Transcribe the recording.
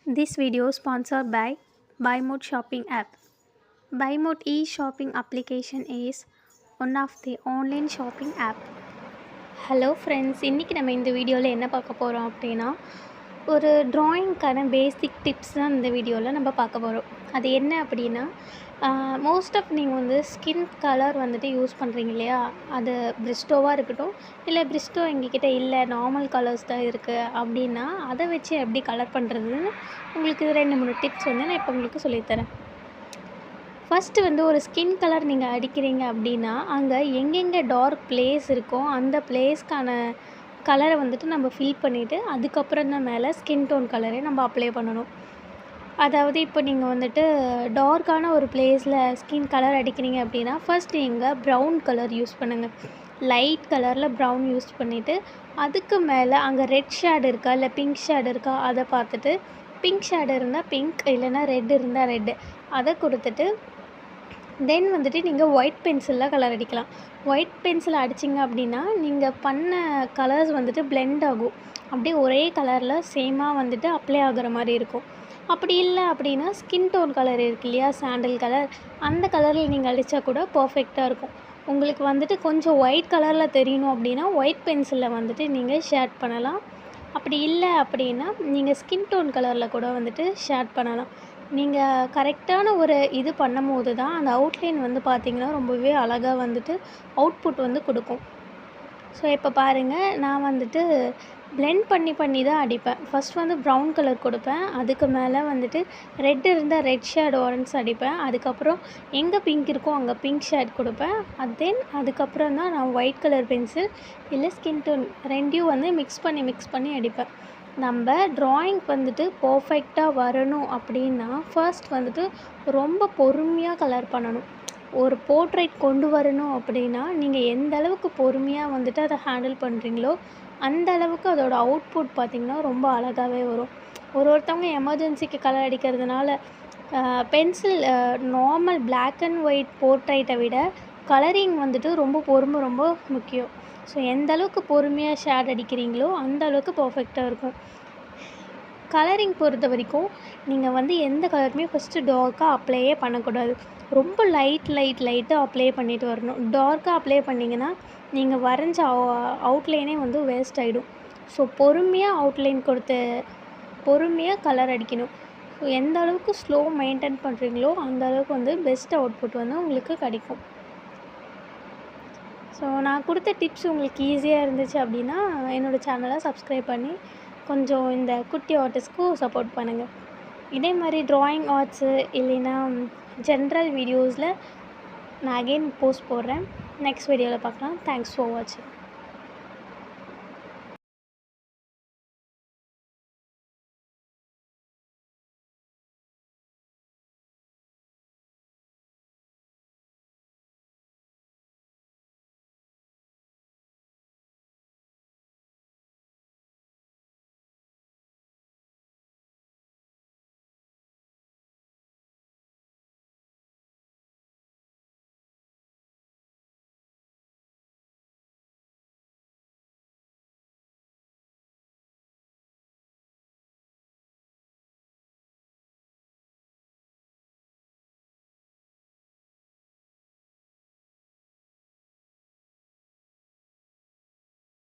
This video sponsored by BuyMode shopping app. BuyMode e-shopping application is one of the online shopping app. Hello friends, இன்றைக்கி நம்ம இந்த வீடியோவில் என்ன பார்க்க போகிறோம் அப்படின்னா, ஒரு ட்ராயிங்க்கான பேசிக் டிப்ஸ் தான் இந்த வீடியோவில் நம்ம பார்க்க போகிறோம். அது என்ன அப்படின்னா, மோஸ்ட் ஆஃப் நீங்கள் வந்து ஸ்கின் கலர் வந்துட்டு யூஸ் பண்ணுறீங்க இல்லையா, அது பிரிஸ்டோவாக இருக்கட்டும், இல்லை பிரிஸ்டோ எங்ககிட்ட இல்லை, நார்மல் கலர்ஸ் தான் இருக்குது அப்படின்னா, அதை வச்சு எப்படி கலர் பண்ணுறதுன்னு உங்களுக்கு 2-3 டிப்ஸ் வந்து நான் இப்போ உங்களுக்கு சொல்லித்தரேன். ஃபஸ்ட்டு வந்து ஒரு ஸ்கின் கலர் நீங்கள் அடிக்கிறீங்க அப்படின்னா, அங்கே எங்கெங்கே டார்க் பிளேஸ் இருக்கோ அந்த பிளேஸ்க்கான கலரை வந்துட்டு நம்ம ஃபில் பண்ணிவிட்டு அதுக்கப்புறம் தான் மேலே ஸ்கின் டோன் கலரே நம்ம அப்ளை பண்ணணும். அதாவது இப்போ நீங்கள் வந்துட்டு டார்க்கான ஒரு பிளேஸில் ஸ்கின் கலர் அடிக்கிறீங்க அப்படின்னா, ஃபர்ஸ்ட் நீங்கள் ப்ரௌன் கலர் யூஸ் பண்ணுங்கள். லைட் கலரில் ப்ரௌன் யூஸ் பண்ணிவிட்டு அதுக்கு மேலே அங்கே ரெட் ஷேட் இருக்கா இல்லை பிங்க் ஷேட் இருக்கா அதை பார்த்துட்டு, பிங்க் ஷேடு இருந்தால் பிங்க், இல்லைன்னா ரெட் இருந்தால் ரெட்டு அதை கொடுத்துட்டு, தென் வந்துட்டு நீங்கள் ஒயிட் பென்சிலில் கலர் அடிக்கலாம். ஒயிட் பென்சில் அடிச்சிங்க அப்படின்னா நீங்கள் பண்ண கலர்ஸ் வந்துட்டு பிளெண்ட் ஆகும். அப்படியே ஒரே கலரில் சேமாக வந்துட்டு அப்ளை ஆகிற மாதிரி இருக்கும். அப்படி இல்லை அப்படின்னா ஸ்கின் டோன் கலர் இருக்கு இல்லையா, சாண்டில் கலர், அந்த கலரில் நீங்கள் அடித்தா கூட பர்ஃபெக்டாக இருக்கும். உங்களுக்கு வந்துட்டு கொஞ்சம் ஒயிட் கலரில் தெரியணும் அப்படின்னா ஒயிட் பென்சிலில் வந்துட்டு நீங்கள் ஷேட் பண்ணலாம். அப்படி இல்லை அப்படின்னா நீங்கள் ஸ்கின் டோன் கலரில் கூட வந்துட்டு ஷேட் பண்ணலாம். நீங்கள் கரெக்டான ஒரு இது பண்ணும்போது தான் அந்த அவுட்லைன் வந்து பார்த்திங்கன்னா ரொம்பவே அழகாக வந்துட்டு அவுட்புட் வந்து கொடுக்கும். ஸோ இப்போ பாருங்கள், நான் வந்துட்டு பிளெண்ட் பண்ணி தான் அடிப்பேன். ஃபஸ்ட் வந்து ப்ரௌன் கலர் கொடுப்பேன், அதுக்கு மேலே வந்துட்டு ரெட் இருந்தால் ரெட் ஷேட் ஆரஞ்ச் அடிப்பேன், அதுக்கப்புறம் எங்கே பிங்க் இருக்கோ அங்கே பிங்க் ஷேட் கொடுப்பேன். தென் அதுக்கப்புறம் தான் நான் ஒயிட் கலர் பென்சில் இல்லை ஸ்கின் டோன் ரெண்டையும் வந்து மிக்ஸ் பண்ணி அடிப்பேன். நம்ம ட்ராயிங் வந்துட்டு பர்ஃபெக்டாக வரணும் அப்படின்னா ஃபர்ஸ்ட் வந்துட்டு ரொம்ப பொறுமையாக கலர் பண்ணணும். ஒரு போர்ட்ரைட் கொண்டு வரணும் அப்படின்னா நீங்கள் எந்த அளவுக்கு பொறுமையாக வந்துட்டு அதை ஹேண்டில் பண்ணுறீங்களோ அந்த அளவுக்கு அதோடய அவுட்புட் பார்த்திங்கன்னா ரொம்ப அழகாகவே வரும். ஒருத்தவங்க எமர்ஜென்சிக்கு கலர் அடிக்கிறதுனால pencil normal black and white போர்ட்ரைட்டை விட கலரிங் வந்துட்டு ரொம்ப முக்கியம். ஸோ எந்த அளவுக்கு பொறுமையாக ஷேட் அடிக்கிறீங்களோ அந்த அளவுக்கு பர்ஃபெக்டாக இருக்கும். கலரிங் பொறுத்த வரைக்கும் நீங்கள் வந்து எந்த கலருமே ஃபஸ்ட்டு டார்க்காக அப்ளையே பண்ணக்கூடாது. ரொம்ப லைட்டாக அப்ளை பண்ணிட்டு வரணும். டார்க்காக அப்ளை பண்ணிங்கன்னா நீங்கள் வரைஞ்ச அவுட்லைனே வந்து வேஸ்ட் ஆகிடும். ஸோ பொறுமையாக அவுட்லைன் கொடுத்து பொறுமையாக கலர் அடிக்கணும். ஸோ எந்த அளவுக்கு ஸ்லோ மெயின்டைன் பண்ணுறீங்களோ அந்த அளவுக்கு வந்து பெஸ்ட் அவுட்புட் வந்து உங்களுக்கு கிடைக்கும். ஸோ நான் கொடுத்த டிப்ஸ் உங்களுக்கு ஈஸியாக இருந்துச்சு அப்படின்னா என்னோடய சேனலை சப்ஸ்கிரைப் பண்ணி கொஞ்சம் இந்த குட்டி ஆர்டிஸ்ட்க்கும் சப்போர்ட் பண்ணுங்கள். இதே மாதிரி ட்ராயிங் ஆர்ட்ஸு இல்லைன்னா ஜென்ரல் வீடியோஸில் நான் அகெயின் போஸ்ட் போடுறேன். நெக்ஸ்ட் வீடியோவில் பார்க்கலாம். தேங்க்ஸ் ஃபார் வாட்சிங்.